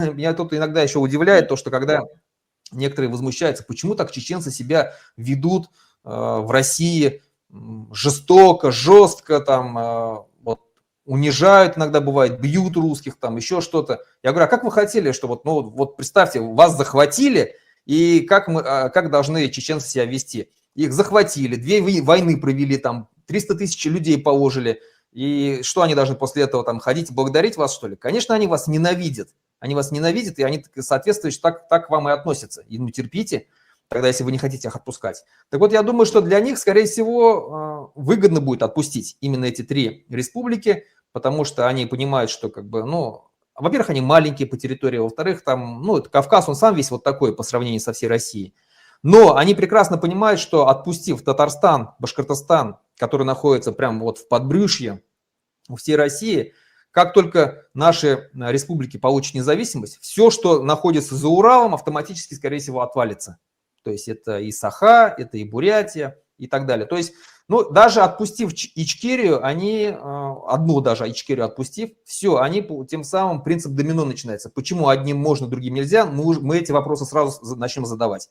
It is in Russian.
меня тут иногда еще удивляет то, что когда некоторые возмущаются, почему так чеченцы себя ведут в России жестоко, жестко, там, вот, унижают иногда бывает, бьют русских, там, еще что-то. Я говорю, а как вы хотели, что вот, ну, вот представьте, вас захватили, и как должны чеченцы себя вести? Их захватили, 2 войны провели, там, 300 тысяч людей положили, и что они должны после этого там ходить, благодарить вас, что ли? Конечно, они вас ненавидят. Они вас ненавидят, и они, соответствующе, так к вам и относятся. И ну, терпите, тогда, если вы не хотите их отпускать. Так вот, я думаю, что для них, скорее всего, выгодно будет отпустить именно эти 3 республики, потому что они понимают, что, как бы, ну, во-первых, они маленькие по территории, во-вторых, там, ну, Кавказ, он сам весь вот такой по сравнению со всей Россией. Но они прекрасно понимают, что отпустив Татарстан, Башкортостан, который находится прямо вот в подбрюшье у всей России, как только наши республики получат независимость, все, что находится за Уралом, автоматически, скорее всего, отвалится. То есть это и Саха, это и Бурятия и так далее. То есть, ну, даже отпустив Ичкерию, они, одну даже Ичкерию отпустив, все, они тем самым принцип домино начинается. Почему одним можно, другим нельзя, мы эти вопросы сразу начнем задавать.